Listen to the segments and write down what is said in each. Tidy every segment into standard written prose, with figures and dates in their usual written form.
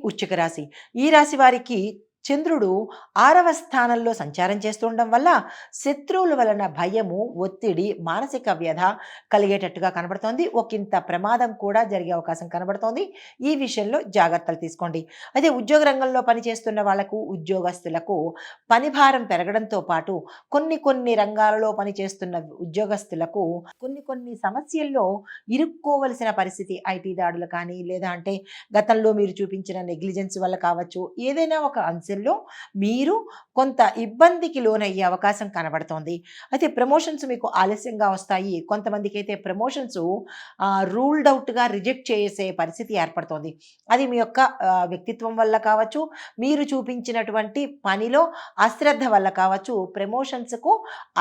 వృశ్చిక రాశి. ఈ రాశి వారికి చంద్రుడు 6వ స్థానంలో సంచారం చేస్తుండడం వల్ల శత్రువుల వలన భయము, ఒత్తిడి, మానసిక వ్యధ కలిగేటట్టుగా కనబడుతోంది. ఒకంత ప్రమాదం కూడా జరిగే అవకాశం కనబడుతోంది. ఈ విషయంలో జాగ్రత్తలు తీసుకోండి. అయితే ఉద్యోగ రంగంలో పనిచేస్తున్న వాళ్లకు, ఉద్యోగస్తులకు పని భారం పెరగడంతో పాటు కొన్ని రంగాలలో పనిచేస్తున్న ఉద్యోగస్తులకు కొన్ని సమస్యల్లో ఇరుక్కోవలసిన పరిస్థితి, ఐటీ దాడులు కానీ లేదా అంటే గతంలో మీరు చూపించిన నెగ్లిజెన్స్ వల్ల కావచ్చు, ఏదైనా ఒక అంశంలో మీరు కొంత ఇబ్బందికి లోనయ్యే అవకాశం కనబడుతోంది. అయితే ప్రమోషన్స్ మీకు ఆలస్యంగా వస్తాయి. కొంతమందికి అయితే ప్రమోషన్స్ రూల్డ్ అవుట్గా రిజెక్ట్ చేసే పరిస్థితి ఏర్పడుతోంది. అది మీ యొక్క వ్యక్తిత్వం వల్ల కావచ్చు, మీరు చూపించినటువంటి పనిలో అశ్రద్ధ వల్ల కావచ్చు, ప్రమోషన్స్కు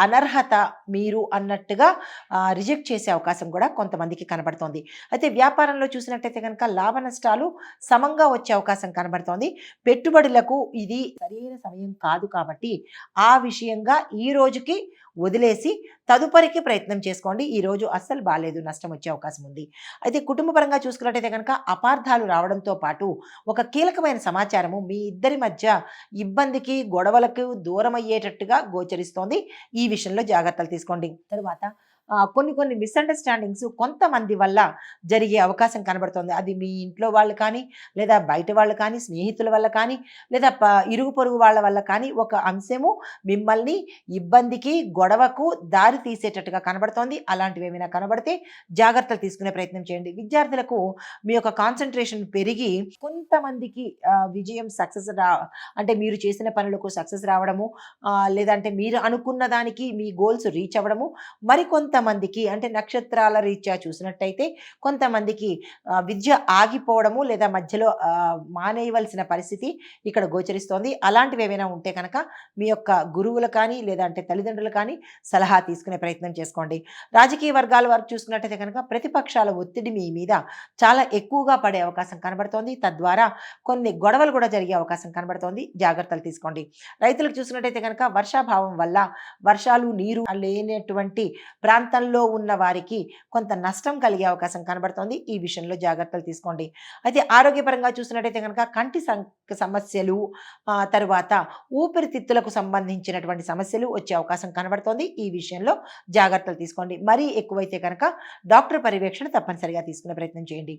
అనర్హత మీరు అన్నట్టుగా రిజెక్ట్ చేసే అవకాశం కూడా కొంతమందికి కనబడుతోంది. అయితే వ్యాపారంలో చూసినట్టయితే కనుక లాభ నష్టాలు సమంగా వచ్చే అవకాశం కనబడుతోంది. పెట్టుబడులకు ఇది సరైన సమయం కాదు కాబట్టి ఆ విషయంగా ఈ రోజుకి వదిలేసి తదుపరికి ప్రయత్నం చేసుకోండి. ఈ రోజు అస్సలు బాలేదు, నష్టం వచ్చే అవకాశం ఉంది. అయితే కుటుంబ పరంగా చూసుకున్నట్టయితే కనుక అపార్థాలు రావడంతో పాటు ఒక కీలకమైన సమాచారము మీ ఇద్దరి మధ్య ఇబ్బందికి, గొడవలకు దూరం అయ్యేటట్టుగా గోచరిస్తోంది. ఈ విషయంలో జాగ్రత్తలు తీసుకోండి. తరువాత కొన్ని మిస్అండర్స్టాండింగ్స్ కొంతమంది వల్ల జరిగే అవకాశం కనబడుతుంది. అది మీ ఇంట్లో వాళ్ళు కానీ, లేదా బయట వాళ్ళు కానీ, స్నేహితుల వల్ల కానీ, లేదా ఇరుగు పొరుగు వాళ్ళ వల్ల కానీ ఒక అంశము మిమ్మల్ని ఇబ్బందికి, గొడవకు దారి తీసేటట్టుగా కనబడుతోంది. అలాంటివి ఏమైనా కనబడితే జాగ్రత్తలు తీసుకునే ప్రయత్నం చేయండి. విద్యార్థులకు మీ యొక్క కాన్సన్ట్రేషన్ పెరిగి కొంతమందికి విజయం సక్సెస్ అంటే మీరు చేసిన పనులకు సక్సెస్ రావడము, లేదంటే మీరు అనుకున్న దానికి మీ గోల్స్ రీచ్ అవ్వడము, మరికొంతమందికి అంటే నక్షత్రాల రీత్యా చూసినట్టయితే కొంతమందికి విద్య ఆగిపోవడము లేదా మధ్యలో మానేయవలసిన పరిస్థితి ఇక్కడ గోచరిస్తోంది. అలాంటివి ఏమైనా ఉంటే కనుక మీ యొక్క గురువులు కానీ లేదా అంటే తల్లిదండ్రులు కానీ సలహా తీసుకునే ప్రయత్నం చేసుకోండి. రాజకీయ వర్గాల వరకు చూసుకున్నట్టయితే కనుక ప్రతిపక్షాల ఒత్తిడి మీ మీద చాలా ఎక్కువగా పడే అవకాశం కనబడుతోంది. తద్వారా కొన్ని గొడవలు కూడా జరిగే అవకాశం కనబడుతోంది. జాగ్రత్తలు తీసుకోండి. రైతులకు చూసుకున్నట్టయితే కనుక వర్షాభావం వల్ల వర్షాలు, నీరు లేనటువంటి ప్రాంతంలో ఉన్న వారికి కొంత నష్టం కలిగే అవకాశం కనబడుతోంది. ఈ విషయంలో జాగ్రత్తలు తీసుకోండి. అయితే ఆరోగ్యపరంగా చూసినట్టయితే కనుక కంటి సమస్యలు, తరువాత ఊపిరితిత్తులకు సంబంధించినటువంటి సమస్యలు వచ్చే అవకాశం కనబడుతోంది. ఈ విషయంలో జాగ్రత్తలు తీసుకోండి. మరీ ఎక్కువైతే కనుక డాక్టర్ పర్యవేక్షణ తప్పనిసరిగా తీసుకునే ప్రయత్నం చేయండి.